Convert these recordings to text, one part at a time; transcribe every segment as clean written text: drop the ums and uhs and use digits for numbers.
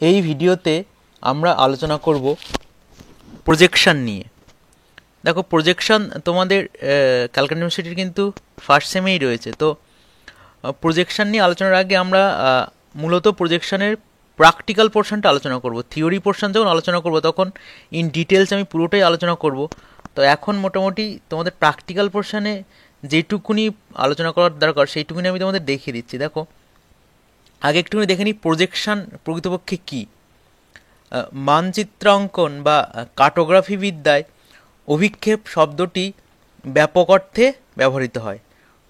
এই ভিডিওতে আমরা আলোচনা করব প্রজেকশন নিয়ে। দেখো, প্রজেকশন তোমাদের ক্যালকাটা ইউনিভার্সিটির কিন্তু ফার্স্ট সেমেই রয়েছে। তো প্রজেকশন নিয়ে আলোচনার আগে আমরা মূলত প্রজেকশনের প্র্যাকটিক্যাল পোর্শনটা আলোচনা করব। থিওরি পোর্শন যখন আলোচনা করব তখন ইন ডিটেলস আমি পুরোটাই আলোচনা করব। তো এখন মোটামুটি তোমাদের প্র্যাকটিক্যাল পোর্শনে যেটুকুনি আলোচনা করার দরকার সেইটুকুনি আমি তোমাদের দেখিয়ে দিচ্ছি। দেখো, আগে একটুখানি দেখে নিই প্রজেকশন প্রকৃতপক্ষে কী। মানচিত্রাঙ্কন বা কার্টোগ্রাফি বিদ্যায় অভিক্ষেপ শব্দটি ব্যাপক অর্থে ব্যবহৃত হয়।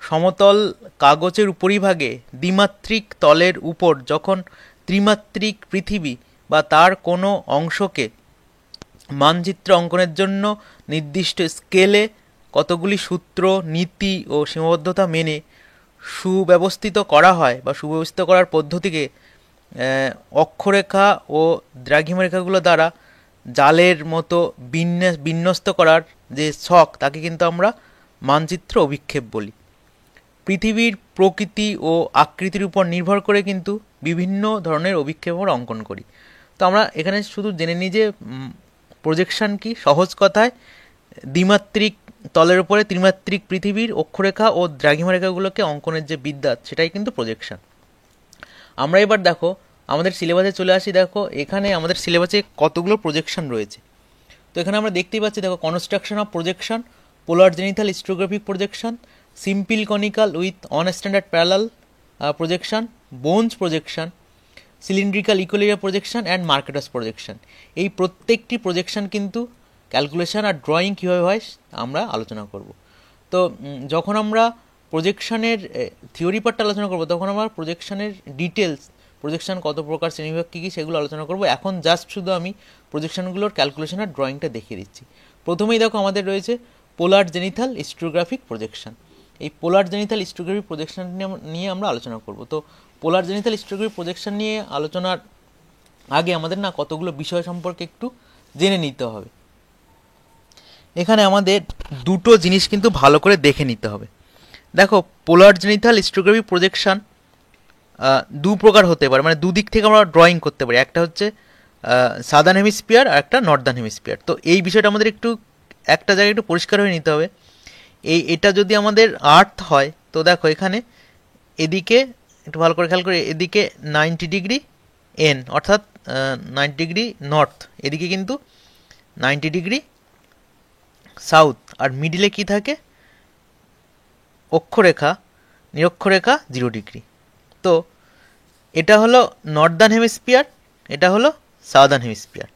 সমতল কাগজের উপরিভাগে দ্বিমাত্রিক তলের উপর যখন ত্রিমাত্রিক পৃথিবী বা তার কোনো অংশকে মানচিত্র অঙ্কনের জন্য নির্দিষ্ট স্কেলে কতগুলি সূত্র, নীতি ও সীমাবদ্ধতা মেনে সুব্যবস্থিত করা হয় বা সুব্যবস্থিত করার পদ্ধতিকে অক্ষরেখা ও দ্রাঘিমারেখাগুলো দ্বারা জালের মতো বিন্যস্ত করার যে ছক, তাকে কিন্তু আমরা মানচিত্র অভিক্ষেপ বলি। পৃথিবীর প্রকৃতি ও আকৃতির উপর নির্ভর করে কিন্তু বিভিন্ন ধরনের অভিক্ষেপ আমরা অঙ্কন করি। তো আমরা এখানে শুধু জেনে নিই যে প্রজেকশন কি। সহজ কথায় দ্বিমাত্রিক তলের উপরে ত্রিমাত্রিক পৃথিবীর অক্ষরেখা ও দ্রাঘিমারেখাগুলোকে অঙ্কনের যে বিদ্যা, সেটাই কিন্তু প্রজেকশন। আমরা এবার দেখো আমাদের সিলেবাসে চলে আসি। দেখো এখানে আমাদের সিলেবাসে কতগুলো প্রজেকশন রয়েছে। তো এখানে আমরা দেখতেই পাচ্ছি, দেখো, construction of projection, polar zenithal stereographic projection, simple conical with on standard parallel projection, Bonne's projection, cylindrical equilibrium projection and Mercator's projection. এই প্রত্যেকটি প্রজেকশন কিন্তু ক্যালকুলেশন আর ড্রয়িং কীভাবে হয় আমরা আলোচনা করব। তো যখন আমরা প্রজেকশনের থিওরি পার্টটা আলোচনা করব তখন আমরা প্রজেকশনের ডিটেলস, প্রজেকশন কত প্রকার, শ্রেণীবিভাগ কী কী, সেগুলো আলোচনা করব। এখন জাস্ট শুধু আমি প্রজেকশনগুলোর ক্যালকুলেশন আর ড্রয়িংটা দেখিয়ে দিচ্ছি। প্রথমেই দেখো আমাদের রয়েছে পোলার জেনিথাল স্টিরিওগ্রাফিক প্রজেকশন। এই পোলার জেনিথাল স্টিরিওগ্রাফিক প্রজেকশন নিয়ে আমরা আলোচনা করব। তো পোলার জেনিথাল স্টিরিওগ্রাফিক প্রজেকশন নিয়ে আলোচনার আগে আমাদের কতগুলো বিষয় সম্পর্কে একটু জেনে নিতে হবে। এখানে আমাদের দুটো জিনিস কিন্তু ভালো করে দেখে নিতে হবে। দেখো, পোলার জেনিথাল স্টিরিওগ্রাফিক প্রজেকশন দু প্রকার হতে পারে, মানে দুদিক থেকে আমরা ড্রয়িং করতে পারি। একটা হচ্ছে সাদার্ন হেমিস্ফিয়ার আর একটা নর্দার্ন হেমিস্ফিয়ার। তো এই বিষয়টা আমাদের একটু একটা জায়গায় একটু পরিষ্কার হয়ে নিতে হবে। এটা যদি আমাদের আর্থ হয়, তো দেখো এখানে এদিকে একটু ভালো করে খেয়াল করে, এদিকে 90 ডিগ্রি এন অর্থাৎ 90 ডিগ্রি নর্থ, এদিকে কিন্তু 90 ডিগ্রি সাউথ, আর মিডিলে কি থাকে, অক্ষরেখা, নিরক্ষরেখা 0 ডিগ্রি। তো এটা হলো নর্দার্ন হেমিস্ফিয়ার, এটা হলো সাউদার্ন হেমিস্ফিয়ার।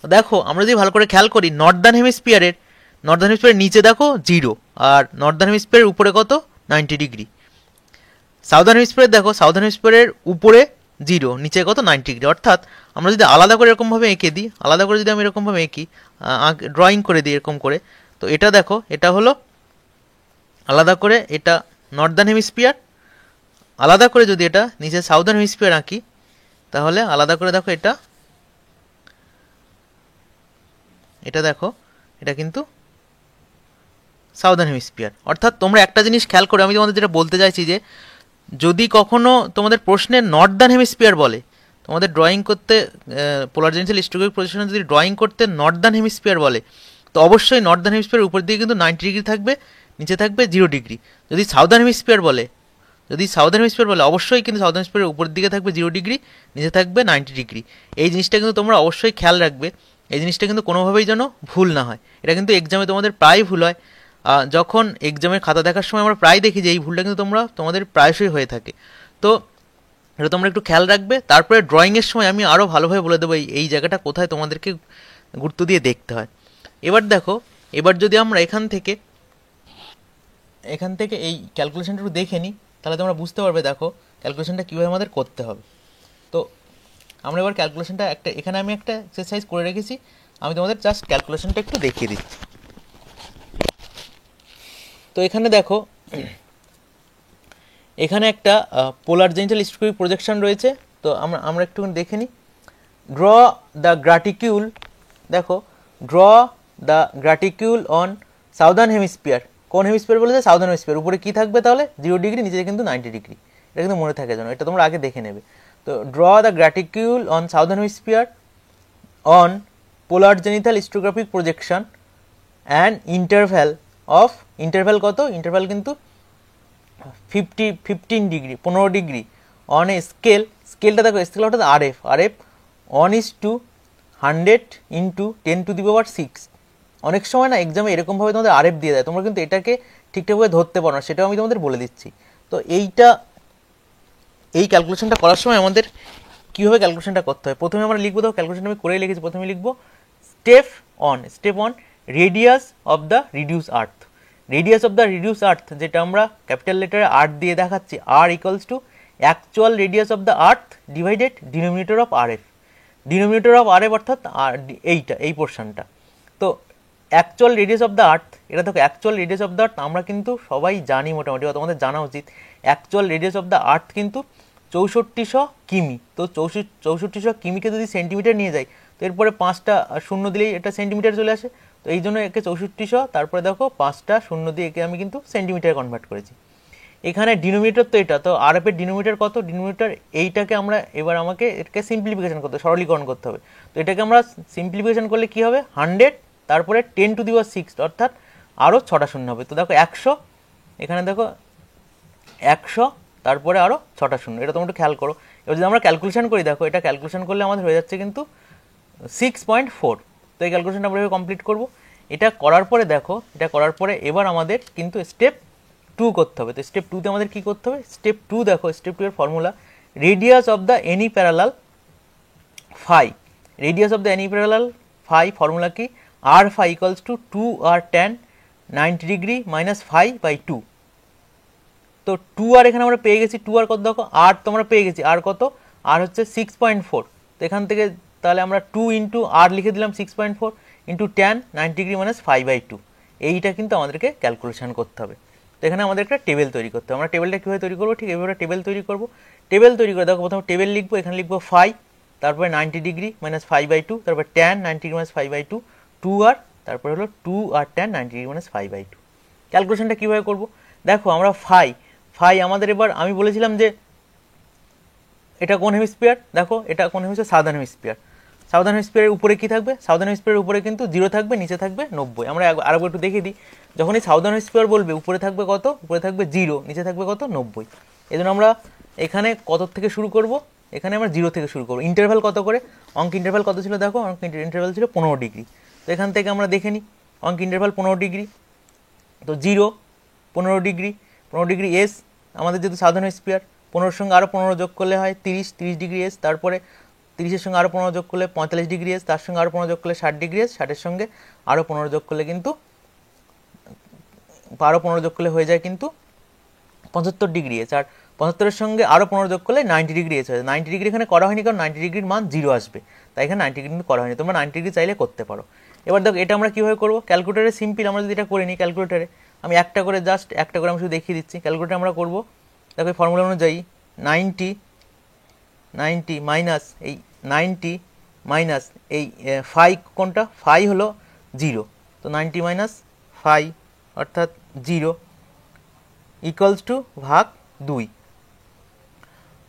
দেখো আমরা যদি ভালো করে খেয়াল করি, নর্দার্ন হেমিস্ফিয়ারের নিচে দেখো 0, আর নর্দার্ন হেমিস্ফিয়ারের উপরে কত, 90 ডিগ্রি। সাউদার্ন হেমিস্ফিয়ার দেখো, সাউদার্ন হেমিস্ফিয়ারের উপরে 0, নিচে কত, 90 ডিগ্রি। অর্থাৎ আমরা যদি আলাদা করে এরকমভাবে এঁকে দিই, আলাদা করে যদি আমি এরকমভাবে এঁকি, ড্রয়িং করে দিই এরকম করে, তো এটা দেখো, এটা হলো আলাদা করে এটা নর্দার্ন হেমিস্ফিয়ার। আলাদা করে যদি এটা নিচে সাউদার্ন হেমিস্ফিয়ার আঁকি, তাহলে আলাদা করে দেখো এটা দেখো, এটা কিন্তু সাউদার্ন হেমিস্ফিয়ার। অর্থাৎ তোমরা একটা জিনিস খেয়াল করে, আমি তোমাদের যেটা বলতে চাইছি যে যদি কখনো তোমাদের প্রশ্নে নর্দার্ন হেমিস্ফিয়ার বলে, তোমাদের ড্রয়িং করতে পোলার জেনিথাল স্টিরিওগ্রাফিক প্রজেকশনে যদি ড্রয়িং করতে নর্দার্ন হেমিস্ফিয়ার বলে, তো অবশ্যই নর্দার্ন হেমিস্ফিয়ারের উপর দিকে কিন্তু 90 ডিগ্রি থাকবে, নিচে থাকবে 0 ডিগ্রি। যদি সাউদার্ন হেমিস্ফিয়ার বলে, অবশ্যই কিন্তু সাউদার্ন হেমিস্ফিয়ারের উপরের দিকে থাকবে 0 ডিগ্রি, নিচে থাকবে 90 ডিগ্রি। এই জিনিসটা কিন্তু তোমরা অবশ্যই খেয়াল রাখবে। এই জিনিসটা কিন্তু কোনোভাবেই যেন ভুল না হয়। এটা কিন্তু এক্সামে তোমাদের প্রায় ভুল হয়। যখন এক্সামের খাতা দেখার সময় আমরা প্রায় দেখি যে এই ভুলটা কিন্তু তোমাদের প্রায়শই হয়ে থাকে। তো এটা তোমরা একটু খেয়াল রাখবে। তারপরে ড্রয়িংয়ের সময় আমি আরও ভালোভাবে বলে দেবো এই জায়গাটা কোথায় তোমাদেরকে গুরুত্ব দিয়ে দেখতে হয়। এবার দেখো, এবার যদি আমরা এখান থেকে এই ক্যালকুলেশনটা একটু দেখে নিই, তাহলে তোমরা বুঝতে পারবে দেখো ক্যালকুলেশনটা কীভাবে আমাদের করতে হবে। তো আমরা এবার ক্যালকুলেশনটা এখানে আমি একটা এক্সারসাইজ করে রেখেছি, আমি তোমাদের জাস্ট ক্যালকুলেশনটা একটু দেখিয়ে দিচ্ছি। তো এখানে দেখো, এখানে একটা পোলার জেনিথাল স্টিরিওগ্রাফিক প্রজেকশন রয়েছে। তো আমরা একটু দেখে নিই। ড্র দ্য গ্রাটিকিউল, দেখো, draw the graticule on southern hemisphere. কোন হেমিস্ফিয়ার বলেছে, সাউদার্ন হেমিস্ফিয়ার। উপরে কি থাকবে তাহলে, 0 ডিগ্রি, নিচে কিন্তু 90 ডিগ্রি। এটা কিন্তু মনে থাকে যেন, এটা তোমরা আগে দেখে নেবে। তো draw the graticule on southern hemisphere on polar zenithal stereographic projection and interval কত, ইন্টারভ্যাল কিন্তু 15 ডিগ্রি 15 ডিগ্রি অন এ স্কেলটা দেখো, স্কেল অর্থাৎ RF 1:100 ইন্টু 10⁶। অনেক সময় না এক্সামে এরকমভাবে তোমাদের RF দিয়ে দেয়, তোমরা কিন্তু এটাকে ঠিকঠাকভাবে ধরতে পারো না, সেটাও আমি তোমাদের বলে দিচ্ছি। তো এই ক্যালকুলেশনটা করার সময় আমাদের কীভাবে ক্যালকুলেশনটা করতে হয়, প্রথমে আমরা লিখবো, দেখো ক্যালকুলেশন আমি করেই লিখেছি, প্রথমে লিখবো step one radius of the reduce earth. Radius of the reduce earth যেটা আমরা ক্যাপিটাল লেটারে R দিয়ে দেখাচ্ছি, R equals to actual radius of the earth divided denominator of RF। Denominator of RF অর্থাৎ এই পোর্শনটা। তো actual radius of the earth, এটা দেখো actual radius of the earth আমরা কিন্তু সবাই জানি মোটামুটি, তোমাদের জানা উচিত। Actual radius of the earth কিন্তু 6400 কিমি। তো 6400 কিমিকে যদি সেন্টিমিটার নিয়ে যাই, তো এরপরে 5টা শূন্য দিলেই এটা সেন্টিমিটার চলে আসে। তো এই জন্য একে 6400, তারপরে দেখো 5টা শূন্য দিয়ে একে আমি কিন্তু সেন্টিমিটারে কনভার্ট করেছি। এখানে ডিনোমিনেটর তো এটা, তো RF এর ডিনোমিনেটর কত, ডিনোমিনেটর এইটাকে আমরা এবার এটাকে সিম্পলিফিকেশন করতে হবে, সরলীকরণ করতে হবে। তো এটাকে আমরা সিম্পলিফিকেশন করলে কি হবে, 100 তারপরে 10⁶, অর্থাৎ আরও 6টা শূন্য হবে। তো দেখো 100, এখানে দেখো 100 তারপরে আরও 6টা শূন্য, এটা তোমরা একটু খেয়াল করো। এবার যদি আমরা ক্যালকুলেশন করি, দেখো এটা ক্যালকুলেশন করলে আমাদের হয়ে যাচ্ছে কিন্তু 6.4। তো এই ক্যালকুলেশনটা আমরা কমপ্লিট করবো। এটা করার পরে দেখো, এটা করার পরে এবার আমাদের কিন্তু স্টেপ 2 করতে হবে। তো স্টেপ 2তে আমাদের কী করতে হবে, স্টেপ 2 দেখো, স্টেপ 2 এর formula radius of the any parallel phi. Radius of the any parallel phi formula কি, R phi equals to 2R tan 90 degree minus phi by 2। তো 2R এখানে আমরা পেয়ে গেছি, 2R কত দেখো, R তো আমরা পেয়ে গেছি, R কত, R হচ্ছে 6.4। তো এখান থেকে তাহলে আমরা 2 ইন্টু R লিখে দিলাম 6.4 into tan 90 degree minus phi by 2। এইটা কিন্তু আমাদেরকে ক্যালকুলেশন করতে হবে। তো এখানে আমাদের একটা টেবিল তৈরি করতে হবে। আমরা টেবিলটা কীভাবে তৈরি করবো, ঠিক এইভাবে টেবিল তৈরি করবো। টেবিল তৈরি করে দেখো, প্রথমে টেবিল লিখবো, এখানে লিখবো ফাই, তারপরে 90 ডিগ্রি মাইনাস ফাই বাই 2, তারপর tan 90 degree minus phi by 2, 2R, তারপরে হলো 2R tan 90 degree minus phi by 2। ক্যালকুলেশনটা কীভাবে করবো, দেখো আমরা ফাই আমাদের এবার আমি বলেছিলাম যে এটা কোন হেমিস্ফিয়ার, দেখো এটা কোন হেমিস্ফিয়ার, সাউদার্ন হেমিস্ফিয়ার। সাউদার্ন হেমিস্ফিয়ারের উপরে কি থাকবে, সাউদার্ন হেমিস্ফিয়ারের উপরে কিন্তু 0 থাকবে, নিচে থাকবে 90। আমরা আরেকবার একটু দেখিয়ে দিই, যখনই সাউদার্ন হেমিস্ফিয়ার বলবে উপরে থাকবে কত, উপরে থাকবে 0, নিচে থাকবে কত, 90। এই জন্য আমরা এখানে কত থেকে শুরু করব, এখানে আমরা 0 থেকে শুরু করবো। ইন্টারভ্যাল কত করে, অঙ্ক ইন্টারভ্যাল কত ছিল, দেখো অঙ্ক ইন্টারভ্যাল ছিল 15 ডিগ্রি। তো এখান থেকে আমরা দেখে নিই, অঙ্ক ইন্টারভ্যাল 15 ডিগ্রি। তো 0 15 ডিগ্রি, 15 ডিগ্রি এস আমাদের যেহেতু সাউদার্ন হেমিস্ফিয়ার, 15 সঙ্গে আরও 15 যোগ করলে হয় 30 ডিগ্রি এস, তারপরে 30-এর সঙ্গে আরও 15 যোগ করলে 45 ডিগ্রি এস, তার সঙ্গে আরও 15 যোগ করলে 60 ডিগ্রি এস, 60-এর সঙ্গে আরও 15 যোগ করলে কিন্তু আরও 15 যোগ করলে হয়ে যায় কিন্তু 75 ডিগ্রি এস, আর 75-এর সঙ্গে আরও 15 যোগ করলে 90 ডিগ্রি এস হয়ে যায়। 90 ডিগ্রি এখানে করা হয়নি, কারণ 90 ডিগ্রির মান 0 আসবে, তাই এখানে 90 ডিগ্রি করা হয়নি। তোমরা 90 ডিগ্রি চাইলে করতে পারো। এবার দেখো এটা আমরা কীভাবে করবো, ক্যালকুলেটারে সিম্পল আমরা যদি এটা করে নিই, ক্যালকুলেটারে আমি একটা করে আমি শুধু দেখিয়ে দিচ্ছি। ক্যালকুলেটারে আমরা করবো, দেখো এই ফর্মুলা অনুযায়ী 90 মাইনাস এই 90 মাইনাস এই ফাই, কোনটা ফাই হলো 0, তো 90 মাইনাস ফাই অর্থাৎ 0 ইকুয়ালস টু ভাগ 2,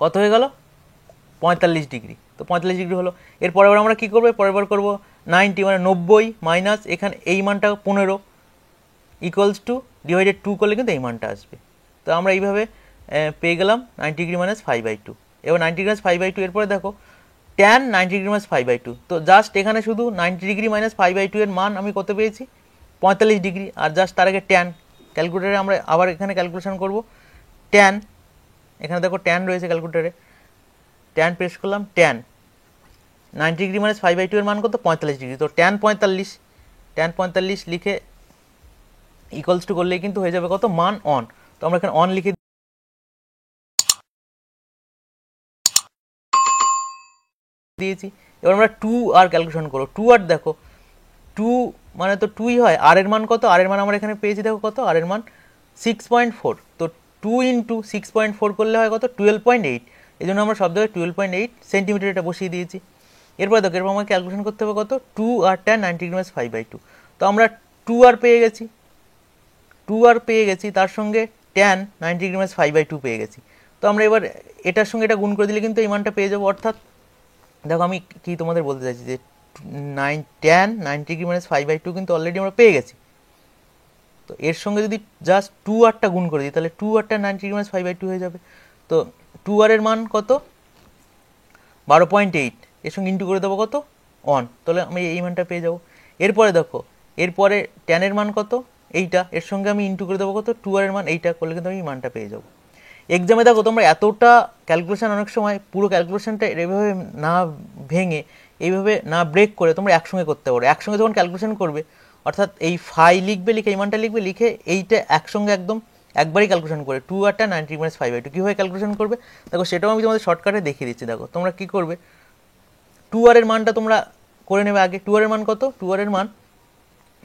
কত হয়ে গেল 45 ডিগ্রি। তো 45 ডিগ্রি হলো। এরপরে আমরা কী করবো, পরের বার করবো 90 মানে 90 মাইনাস এখানে এই মানটা 15 ইকুয়ালস টু ডিভাইডেড 2 করলে কিন্তু এই মানটা আসবে। তো আমরা এইভাবে পেয়ে গেলাম 90 ডিগ্রি মাইনাস ফাই বাই 2। এবার 90 ডিগ্রি মাইনাস ফাই বাই 2, এরপরে দেখো tan 90 degree minus phi by 2। তো জাস্ট এখানে শুধু 90 ডিগ্রি মাইনাস ফাই বাই 2 এর মান আমি কত পেয়েছি, 45 ডিগ্রি, আর জাস্ট তার আগে ট্যান। ক্যালকুলেটারে আমরা আবার এখানে ক্যালকুলেশন করব, ট্যান, এখানে দেখো ট্যান রয়েছে ক্যালকুলেটারে, ট্যান প্রেস করলাম, tan 90 degree minus phi by 2 এর মান কত, 45 ডিগ্রি। তো ট্যান 45 লিখে ইকুয়ালস টু করলেই কিন্তু হয়ে যাবে কত, মান অন। তো আমরা এখানে অন লিখে দিয়েছি। এবার আমরা 2R ক্যালকুলেশন করো। 2R দেখো 2 মানে তো 2ই হয়, আর এর মান কত, আর এর মান আমরা এখানে পেয়েছি দেখো কত, আর এর মান 6.4। তো 2 ইন্টু 6.4 করলে হয় কত, 12.8। এই জন্য আমরা সব জায়গায় 12.8 সেন্টিমিটার এটা বসিয়ে দিয়েছি। এরপর দেখো এরপর আমাকে ক্যালকুলেশন করতে হবে কত, 2R tan 90 degree minus phi by 2। তো আমরা 2R পেয়ে গেছি, তার সঙ্গে tan 90 degree minus phi by 2 পেয়ে গেছি। তো আমরা এবার এটার সঙ্গে এটা গুণ করে দিলে কিন্তু এই মানটা পেয়ে যাবো। অর্থাৎ দেখো আমি কি তোমাদের বলতে চাইছি যে tan 90 মাইনাস 5/2 কিন্তু অলরেডি আমরা পেয়ে গেছি। তো এর সঙ্গে যদি জাস্ট 2r গুণ করে দিই তাহলে 2r 90 মাইনাস 5/2 হয়ে যাবে। তো 2r এর মান কত, 12.8, এর সঙ্গে ইন্টু করে দেবো কত 1, তাহলে আমি এই মানটা পেয়ে যাবো। এরপরে দেখো এরপরে tan এর মান কত এইটা, এর সঙ্গে আমি ইন্টু করে দেবো কত 2r এর মান, এইটা করলে কিন্তু আমি এই মানটা পেয়ে যাবো। এক্সামে দেখো তোমরা এতটা ক্যালকুলেশন অনেক সময় পুরো ক্যালকুলেশনটা এইভাবে না ভেঙে এইভাবে না ব্রেক করে তোমরা একসঙ্গে করতে পারো। একসঙ্গে যখন ক্যালকুলেশন করবে অর্থাৎ এই ফাই লিখবে, লিখে এই মানটা লিখবে, লিখে এইটা একসঙ্গে একদম একবারই ক্যালকুলেশন করে 2r 90 মাইনাস 5/2 কীভাবে ক্যালকুলেশন করবে দেখো সেটাও আমি তোমাদের শর্টকাটে দেখিয়ে দিচ্ছি। দেখো তোমরা কী করবে, 2r এর মানটা তোমরা করে নেবে আগে। 2r এর মান কত, 2r এর মান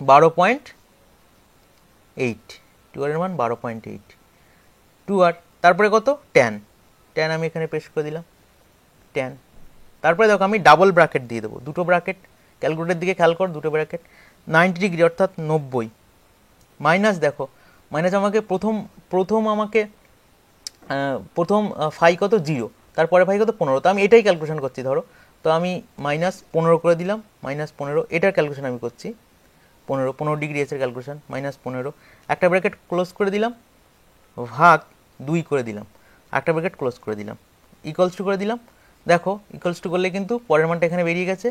12.8, 2r এর মান 12.8 2r, তারপরে কত tan আমি এখানে পেস্ট করে দিলাম tan। তারপরে দেখো আমি ডাবল ব্র্যাকেট দিয়ে দেবো, দুটো ব্র্যাকেট, ক্যালকুলেটর দিকে খেয়াল কর, দুটো ব্র্যাকেট 90 ডিগ্রি অর্থাৎ 90 মাইনাস, দেখো মাইনাস আমাকে প্রথম আমাকে প্রথম ফাই কত 0, তারপরে ফাই কত 15, তো আমি এটাই ক্যালকুলেশন করছি ধরো। তো আমি -15 করে দিলাম, -15 এটার ক্যালকুলেশন আমি করছি, 15 ডিগ্রি এসের ক্যালকুলেশন, -15 একটা ব্র্যাকেট ক্লোজ করে দিলাম, ভাগ 2 করে দিলাম, একটা ব্র্যাকেট ক্লোজ করে দিলাম, ইকুয়ালস টু করে দিলাম। দেখো ইকুয়ালস টু করলে কিন্তু পরের মানটা এখানে বেরিয়ে গেছে,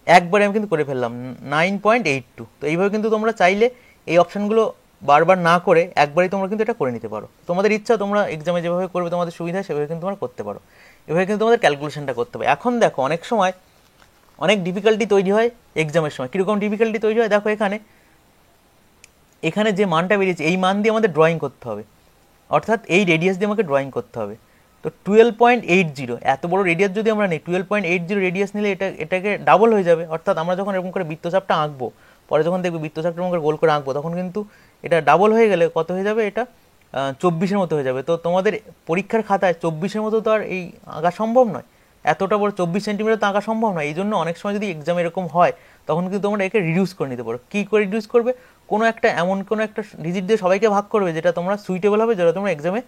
একবারে আমি কিন্তু করে ফেললাম 9.82। তো এইভাবে কিন্তু তোমরা চাইলে এই অপশানগুলো বারবার না করে একবারই তোমরা কিন্তু এটা করে নিতে পারো। তোমাদের ইচ্ছা, তোমরা এক্সামে যেভাবে করবে তোমাদের সুবিধা সেভাবে কিন্তু তোমরা করতে পারো। এভাবে কিন্তু তোমাদের ক্যালকুলেশনটা করতে হবে। এখন দেখো অনেক সময় অনেক ডিফিকাল্টি তৈরি হয় এক্সামের সময়। কীরকম ডিফিকাল্টি তৈরি হয় দেখো, এখানে যে মানটা বেরিয়েছে এই মান দিয়ে আমাদের ড্রয়িং করতে হবে, অর্থাৎ এই রেডিয়াস দিয়ে আমাকে ড্রয়িং করতে হবে। তো 12.80 এত বড় রেডিয়াস যদি আমরা নিই, 12.80 রেডিয়াস নিলে এটাকে ডাবল হয়ে যাবে। অর্থাৎ আমরা যখন এরকম করে বৃত্তচাপটা আঁকবো, পরে যখন দেখবে বৃত্তচাপটা এরকম করে গোল করে আঁকবো, তখন কিন্তু এটা ডাবল হয়ে গেলে কত হয়ে যাবে, এটা 24-এর মতো হয়ে যাবে। তো তোমাদের পরীক্ষার খাতায় 24-এর মতো তো আর এই আঁকা সম্ভব নয়, এতটা বড় 24 সেন্টিমিটার তো আঁকা সম্ভব নয়। এই জন্য অনেক সময় যদি এক্সাম এরকম হয় তখন কিন্তু তোমরা একে রিডিউস করে নিতে পারো। কী করে রিডিউস করবে, কোনো একটা ডিজিট দিয়ে সবাইকে ভাগ করবে যেটা তোমরা সুইটেবল হবে, যেটা তোমরা এক্সামে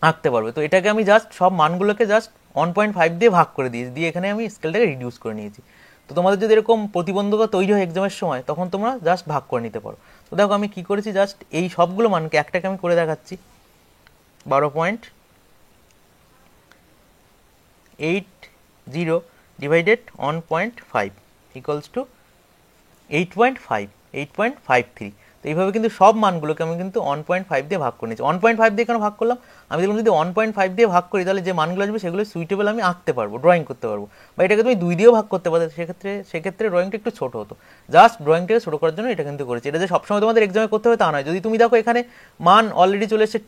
আঁকতে পারবে। তো এটাকে আমি জাস্ট সব মানগুলোকে জাস্ট 1.5 দিয়ে ভাগ করে দিয়েছি, দিয়ে এখানে আমি স্কেলটাকে রিডিউস করে নিয়েছি। তো তোমাদের যদি এরকম প্রতিবন্ধকতা তৈরি হয় এক্সামের সময় তখন তোমরা জাস্ট ভাগ করে নিতে পারো। তো দেখো আমি কী করেছি, জাস্ট এই সবগুলো মানকে একটাকে আমি করে দেখাচ্ছি, 12.80 ডিভাইডেড 1.5 ইকুয়ালস টু 8.53। তো এইভাবে কিন্তু সব মানগুলোকে আমি কিন্তু 1.5 দিয়ে ভাগ করে নিয়েছি। 1.5 দিয়ে কেন ভাগ করলাম, আমি দেখলাম যদি 1.5 দিয়ে ভাগ করি তাহলে যে মানগুলো আসবে সেগুলো সুইটেবল আমি আঁকতে পারবো, ড্রয়িং করতে পারবো। বা এটাকে তুমি 2 দিয়েও ভাগ করতে পারো, সেক্ষেত্রে ড্রয়িংটা একটু ছোটো হতো। জাস্ট ড্রয়িংটাকে ছোটো করার জন্য এটা কিন্তু করেছি। এটা যে সবসময় তোমাদের এক্সামে করতে হবে তা নয়। যদি তুমি দেখো এখানে মান অলরেডি চলে এসেছে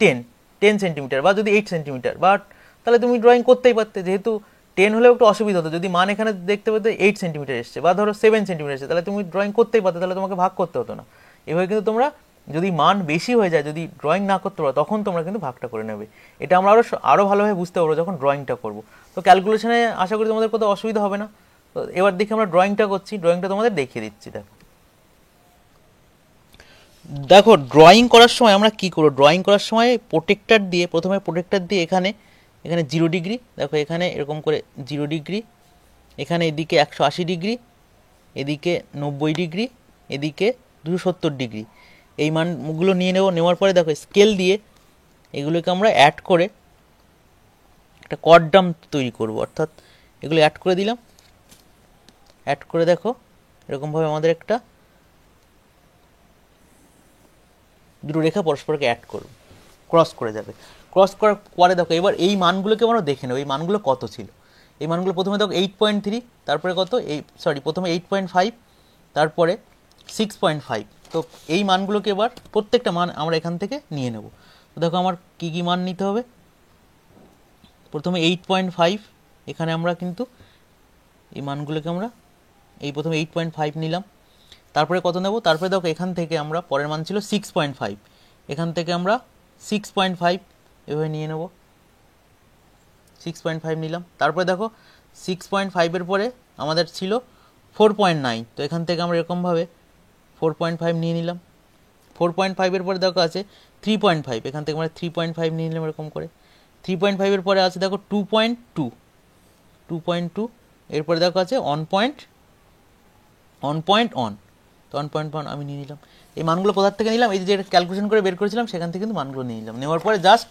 10 সেন্টিমিটার বা যদি 8 সেন্টিমিটার, বাট তাহলে তুমি ড্রয়িং করতেই পারতে। যেহেতু 10 হলেও একটু অসুবিধা হতো, যদি মান এখানে দেখতে পেতে 8 সেন্টিমিটার এসছে বা ধরো 7 সেন্টিমিটার এসছে, তাহলে তুমি ড্রয়িং করতেই পারতে, তাহলে তোমাকে ভাগ করতে হতো না। এভাবে কিন্তু তোমরা যদি মান বেশি হয়ে যায়, যদি ড্রয়িং না করতে পারো, তখন তোমরা কিন্তু ভাগটা করে নেবে। এটা আমরা আরও ভালোভাবে বুঝতে পারবো যখন ড্রয়িংটা করবো। তো ক্যালকুলেশনে আশা করি তোমাদের কোথাও অসুবিধা হবে না। তো এবার দেখি আমরা ড্রয়িংটা করছি, ড্রয়িংটা তোমাদের দেখিয়ে দিচ্ছি। দেখো ড্রয়িং করার সময় আমরা কি করবো, ড্রয়িং করার সময় প্রোটেক্টর দিয়ে, প্রথমে প্রোটেক্টর দিয়ে এখানে 0 ডিগ্রি, দেখো এখানে এরকম করে 0 ডিগ্রি, এখানে এদিকে 180 ডিগ্রি, এদিকে 90 ডিগ্রি, এদিকে 270 ডিগ্রি, এই মানগুলো নিয়ে নেওয়ার পরে দেখো স্কেল দিয়ে এগুলোকে আমরা অ্যাড করে একটা কর্ডাম তৈরি করব। অর্থাৎ এগুলো অ্যাড করে দিলাম, অ্যাড করে দেখো এরকমভাবে আমাদের একটা দুটো রেখা পরস্পরকে অ্যাড করব, ক্রস করে যাবে। ক্রস করার পরে দেখো এবার এই মানগুলোকে আমরা দেখে নেব, এই মানগুলো কত ছিল। এই মানগুলো প্রথমে দেখো 8.3, তারপরে কত প্রথমে 8.5, তারপরে 6.5। তো এই মানগুলোকে এবার প্রত্যেকটা মান আমরা এখান থেকে নিয়ে নেব। তো দেখো আমার কি কি মান নিতে হবে, প্রথমে 8.5, এখানে আমরা কিন্তু এই মানগুলোকে আমরা প্রথমে 8.5 নিলাম, তারপরে কত নেব, তারপরে দেখো এখান থেকে আমরা পরের মান ছিল 6.5, এখান থেকে আমরা 6.5 এভাবে নিয়ে নেব, 6.5 নিলাম। তারপরে দেখো 6.5-এর পরে আমাদের ছিল 4.9, তো এখান থেকে আমরা এরকমভাবে 4.5 নিয়ে নিলাম। 4.5-এর পরে দেখো আছে 3.5, এখান থেকে আমরা 3.5 নিয়ে নিলাম এরকম করে। 3.5 পরে আছে দেখো 2.2, 2.2, এরপরে দেখো আছে 1.1, তো 1.1 আমি নিয়ে নিলাম। এই মানগুলো কোথার থেকে নিলাম, এই যে ক্যালকুলেশন করে বের করেছিলাম সেখান থেকে কিন্তু মানগুলো নিয়ে নিলাম। নেওয়ার পরে জাস্ট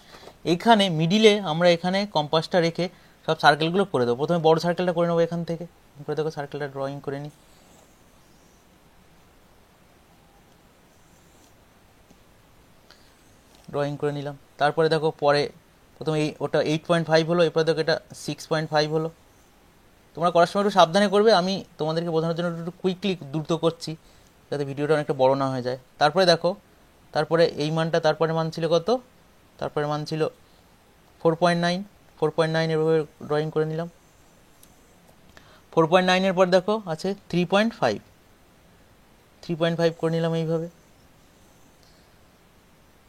এইখানে মিডিলে আমরা এখানে কম্পাসটা রেখে সব সার্কেলগুলো করে দেবো। প্রথমে বড় সার্কেলটা করে নেবো এখান থেকে, করে দেখো সার্কেলটা ড্রয়িং করে নিই। ড্রয়িং করে নিলাম। তারপরে দেখো পরে প্রথমে ওটা 8.5 হলো, এরপরে দেখো এটা 6.5 হলো। তোমরা করার সময় একটু সাবধানে করবে, আমি তোমাদেরকে বোঝানোর জন্য একটু কুইকলি দ্রুত করছি যাতে ভিডিওটা অনেকটা বড় না হয়ে যায়। তারপরে দেখো, তারপরে এই মানটা, তারপরে মান ছিল কত, তারপরে মান ছিল 4.9, 4.9 এভাবে ড্রয়িং করে নিলাম। 4.9 পর দেখো আছে 3.5, 3.5 করে নিলাম এইভাবে।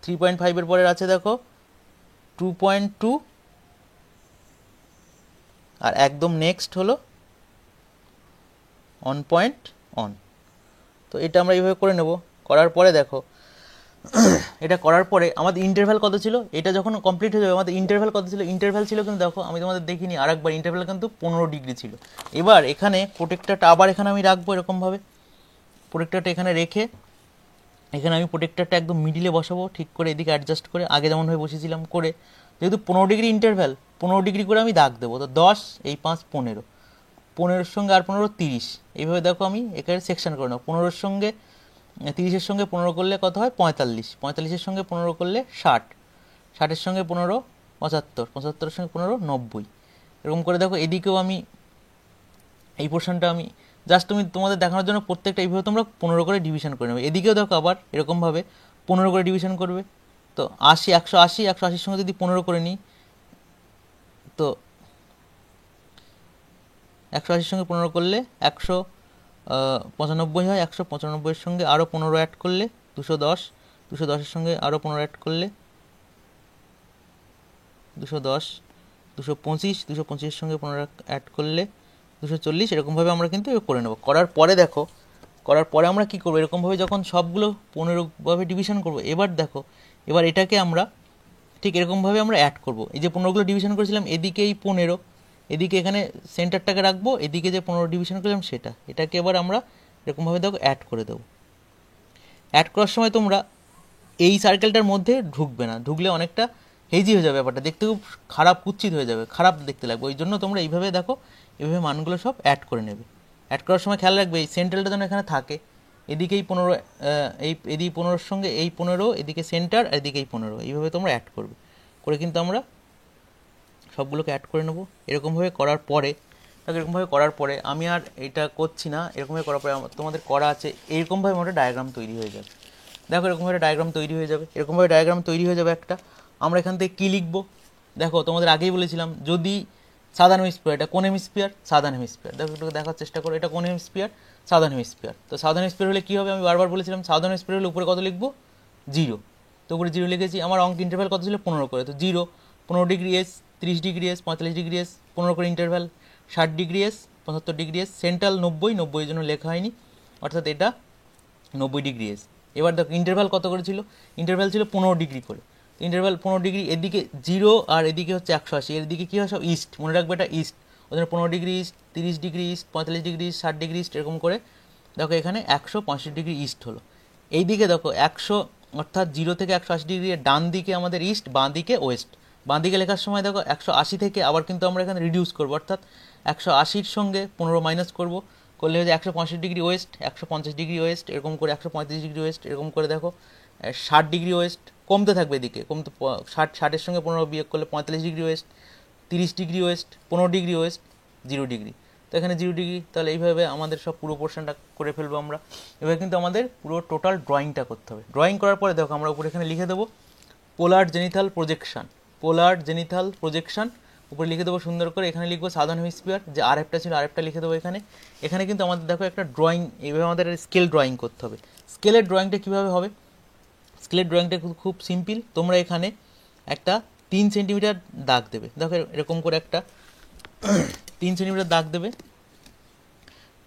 3.5 পরে আছে দেখো 2.2, আর একদম নেক্সট হলো 1.1। তো এটা আমরা এইভাবে করে নেব। করার পরে দেখো এটা করার পরে আমাদের ইন্টারভ্যাল কত ছিল, এটা যখন কমপ্লিট হয়ে যাবে আমাদের ইন্টারভ্যাল কত ছিল, ইন্টারভ্যাল ছিল কিন্তু দেখো আমি তোমাদের দেখিনি আরেকবার, ইন্টারভ্যাল কিন্তু 15 ডিগ্রি ছিল। এবার এখানে প্রোটেক্টরটা আবার এখানে আমি রাখবো এরকমভাবে, প্রোটেক্টরটা এখানে রেখে এখানে আমি প্রোটেক্টরটা একদম মিডিলে বসাবো ঠিক করে, এদিকে অ্যাডজাস্ট করে আগে যেমনভাবে বসেছিলাম করে, যেহেতু 15 ডিগ্রি ইন্টারভ্যাল, 15 ডিগ্রি করে আমি দাগ দেবো। তো 10, এই 5, 15, 15-এর সঙ্গে আর 15, 30, এইভাবে দেখো আমি এখানে সেকশন করে নেবো। 15-এর সঙ্গে 30-এর সঙ্গে 15 করলে কত হয় 45, 45-এর সঙ্গে 15 করলে 60, 60-এর সঙ্গে 15 75, 75-এর সঙ্গে 15 90, এরকম করে দেখো। এদিকেও আমি এই পোর্শনটা আমি জাস্ট তুমি তোমাদের দেখানোর জন্য প্রত্যেকটা এইভাবে তোমরা 15 করে ডিভিশন করে নেবে। এদিকেও দেখো আবার এরকমভাবে 15 করে ডিভিশন করবে। তো 80, 180, 180-র সঙ্গে যদি 15 করে নিই, তো 180-র সঙ্গে 15 করলে 195 হয়। 195-এর সঙ্গে আরও 15 অ্যাড করলে 210, 210-এর সঙ্গে আরও 15 অ্যাড করলে 210, 225, 225-এর সঙ্গে 15 অ্যাড করলে 240, এরকমভাবে আমরা কিন্তু করে নেব। করার পরে দেখো, করার পরে আমরা কি করবো, এরকমভাবে যখন সবগুলো 15ভাবে ডিভিশন করব, এবার দেখো এবার এটাকে আমরা ঠিক এরকমভাবে আমরা অ্যাড করব। এই যে 15গুলো ডিভিশন করেছিলাম, এদিকে এই 15, এদিকে এখানে সেন্টারটাকে রাখবো, এদিকে যে 15 ডিভিশন করলাম সেটা, এটাকে এবার আমরা এরকমভাবে দেখো অ্যাড করে দেবো। অ্যাড করার সময় তোমরা এই সার্কেলটার মধ্যে ঢুকবে না, ঢুকলে অনেকটা হেজি হয়ে যাবে, ব্যাপারটা দেখতে খুব খারাপ, কুৎসিত হয়ে যাবে, খারাপ দেখতে লাগবে। ওই জন্য তোমরা এইভাবে দেখো, এইভাবে মানগুলো সব অ্যাড করে নেবে। অ্যাড করার সময় খেয়াল রাখবে এই সেন্টারটা যেন এখানে থাকে, এদিকে এই 15, এদিকে 15-এর সঙ্গে এই 15, এদিকে সেন্টার, আর এদিকে এই 15, এইভাবে তোমরা অ্যাড করবে। করে কিন্তু আমরা সবগুলোকে অ্যাড করে নেবো। এরকমভাবে করার পরে দেখো, এরকমভাবে করার পরে আমি আর এটা করছি না, এরকমভাবে করার পরে তোমাদের করা আছে, এরকমভাবে আমাদের ডায়াগ্রাম তৈরি হয়ে যাবে। দেখো এরকমভাবে ডায়াগ্রাম তৈরি হয়ে যাবে, এরকমভাবে ডায়াগ্রাম তৈরি হয়ে যাবে একটা। আমরা এখান থেকে কী লিখবো দেখো, তোমাদের আগেই বলেছিলাম, যদি সাদার্ন হেমিস্ফিয়ার, এটা কোন হেমিস্ফিয়ার, সাদার্ন হেমিস্ফিয়ার, দেখো একটু দেখার চেষ্টা করো, এটা কোন হেমিস্ফিয়ার, সাদার্ন হেমিস্ফিয়ার। তো সাদার্ন হেমিস্ফিয়ার হলে কী হবে, আমি বারবার বলেছিলাম সাদার্ন হেমিস্ফিয়ার হলে উপরে কত লিখবো, 0, তো উপরে 0 লিখেছি। আমার অঙ্ক ইন্টারভ্যাল কত ছিল 15 করে, তো 0, 15 degree S, 30 degree S, 45 degree S, 15 করে interval, 60 degree S, 75 degree S, central 90, 90 জন্য লেখা হয়নি, অর্থাৎ এটা 90 ডিগ্রি এস। এবার দেখো ইন্টারভ্যাল কত করে ছিল, ইন্টারভ্যাল ছিল 15 ডিগ্রি করে, ইন্টারভ্যাল 15 ডিগ্রি, এদিকে 0 আর এদিকে হচ্ছে 180, এদিকে কী হয় সব ইস্ট, মনে রাখবে এটা ইস্ট, ওই জন্য 15 degree east, 30 degree east, 45 degree east, 60 degree east, এরকম করে দেখো এখানে 165 ডিগ্রি ইস্ট হলো। এইদিকে দেখো 100, অর্থাৎ 0 থেকে 180 ডিগ্রি ডান দিকে আমাদের ইস্ট, বাঁ দিকে ওয়েস্ট। বাঁ দিকে লেখার সময় দেখো 180 থেকে আবার কিন্তু আমরা এখানে রিডিউস করবো, অর্থাৎ 180-র সঙ্গে 15 মাইনাস করবো, করলে হচ্ছে 165 ডিগ্রি ওয়েস্ট, 150 ডিগ্রি ওয়েস্ট, এরকম করে 135 ডিগ্রি ওয়েস্ট, এরকম করে দেখো 60 ডিগ্রি ওয়েস্ট, কমতে থাকবে এদিকে, কমতে 60-এর সঙ্গে 15 বিয়োগ করলে 45 degree West, 30 degree West, 15 degree West, 0 degree, তো এখানে 0 ডিগ্রি। তাহলে এইভাবে আমাদের সব পুরো পোর্শনটা করে ফেলবো আমরা। এবার কিন্তু আমাদের পুরো টোটাল ড্রয়িংটা করতে হবে। ড্রয়িং করার পরে দেখো আমরা উপরে এখানে লিখে দেবো পোলার zenithal projection, polar zenithal projection উপরে লিখে দেবো সুন্দর করে। এখানে লিখবো সাদার্ন হেমিস্ফিয়ার, যে আরএফটা ছিল আরএফটা লিখে দেবো এখানে। এখানে কিন্তু আমাদের দেখো একটা ড্রয়িং, এইভাবে আমাদের স্কেল ড্রয়িং করতে হবে। স্কেলের ড্রয়িংটা কীভাবে হবে, স্কেলের ড্রয়িংটা খুব সিম্পল। তোমরা এখানে একটা 3 সেন্টিমিটার দাগ দেবে, দেখো এরকম করে একটা 3 সেন্টিমিটার দাগ দেবে,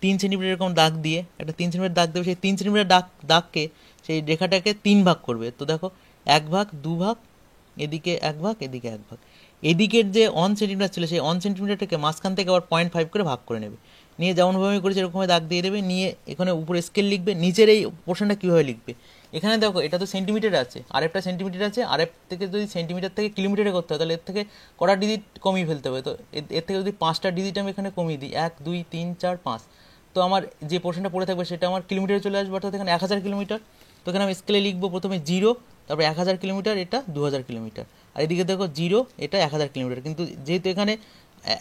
3 সেন্টিমিটার এরকম দাগ দিয়ে একটা 3 সেন্টিমিটার দাগ দেবে। সেই 3 সেন্টিমিটার দাগকে, সেই রেখাটাকে 3 ভাগ করবে। তো দেখো 1 ভাগ, 2 ভাগ, এদিকে 1 ভাগ, এদিকে 1 ভাগ, এদিকের যে 1 সেন্টিমিটার ছিল সেই 1 সেন্টিমিটারটাকে মাঝখান থেকে আবার 0.5 করে ভাগ করে নেবে, নিয়ে যেমনভাবে আমি করেছি এরকমভাবে দাগ দিয়ে দেবে, নিয়ে এখানে উপরে স্কেল লিখবে, নিচের এই পোর্শনটা কীভাবে লিখবে, এখানে দেখো এটা তো সেন্টিমিটার আছে, আরেকটা সেন্টিমিটার আছে, আরেক থেকে যদি সেন্টিমিটার থেকে কিলোমিটারে করতে হয় তাহলে এর থেকে কটা ডিজিট কমিয়ে ফেলতে হবে, তো এর থেকে যদি 5টা ডিজিট আমি এখানে কমিয়ে দিই 1 2 3 4 5, তো আমার যে পোর্শনটা পড়ে থাকবে সেটা আমার কিলোমিটারে চলে আসবে, অর্থাৎ এখানে 1000 কিলোমিটার। তো এখানে আমি স্কেলে লিখবো প্রথমে 0, তারপরে 1000 কিলোমিটার, এটা 2000 কিলোমিটার, আর এদিকে দেখো 0, এটা 1000 কিলোমিটার, কিন্তু যেহেতু এখানে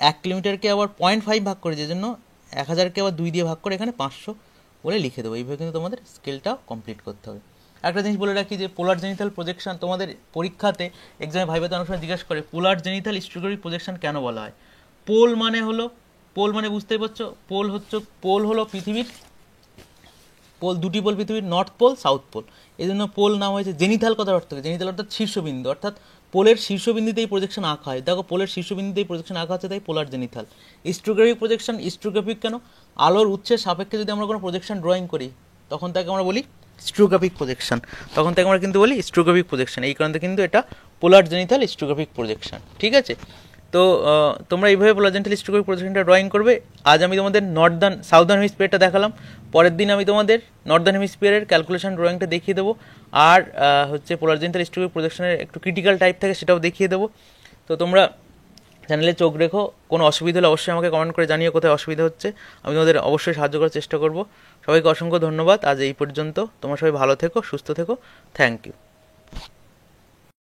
1 কিলোমিটারকে আবার 0.5 ভাগ করে, যে জন্য 1000কে আবার 2 দিয়ে ভাগ করে এখানে 500 বলে লিখে দেবো। এইভাবে কিন্তু তোমাদের স্কেলটাও কমপ্লিট করতে হবে। একটা জিনিস বলে রাখি যে পোলার জেনিথাল প্রজেকশন তোমাদের পরীক্ষাতে এক্সামে ভাইভাতে অনেক সময় জিজ্ঞাসা করে পোলার জেনিথাল হিস্টোগ্রাফিক প্রজেকশন কেন বলা হয়। পোল মানে বুঝতেই পারছো, পোল হলো পৃথিবীর পোল, দুটি পোল পৃথিবীর, নর্থ পোল সাউথ পোল, এই জন্য পোল নাম হয়েছে। জেনিথাল কথার অর্থ কি, জেনিথাল অর্থাৎ শীর্ষবিন্দু, অর্থাৎ পোলের শীর্ষবিন্দুতেই প্রজেকশন আঁকা হয়। দেখো পোলের শীর্ষবিন্দুতেই প্রজেকশন আঁকা হচ্ছে, তাই পোলার জেনিথাল। হিস্টোগ্রাফিক প্রজেকশন, হিস্টোগ্রাফিক কেন, আলোর উৎসের সাপেক্ষে যদি আমরা কোনো প্রজেকশন ড্রয়িং করি তখন তাকে আমরা বলি হিস্টোগ্রাফিক প্রজেকশন, তখন থেকে আমরা কিন্তু বলি হিস্টোগ্রাফিক প্রজেকশন, এই কারণে কিন্তু এটা পোলার জেনিথাল হিস্টোগ্রাফিক প্রজেকশন। ঠিক আছে, তো তোমরা এইভাবে পোলার জেনিথাল হিস্টোগ্রাফিক প্রজেকশনটা ড্রয়িং করবে। আজ আমি তোমাদের সাউদার্ন হেমিস্ফিয়ারটা দেখালাম, পরের দিন আমি তোমাদের নর্দার্ন হেমিস্ফিয়ারের ক্যালকুলেশন ড্রয়িংটা দেখিয়ে দেবো, আর হচ্ছে পোলার জেনিথাল হিস্টোগ্রাফিক প্রজেকশনের একটু ক্রিটিক্যাল টাইপ থাকে সেটাও দেখিয়ে দেবো। তো তোমরা চ্যানেলে চোখ রেখো, কোনো অসুবিধা হলে অবশ্যই আমাকে কমেন্ট করে জানিও কোথায় অসুবিধা হচ্ছে, আমি তোমাদের অবশ্যই সাহায্য করার চেষ্টা করব। সবাইকে অসংখ্য ধন্যবাদ, আজ এই পর্যন্ত। তোমরা সবাই ভালো থেকো, সুস্থ থেকো, থ্যাংক ইউ।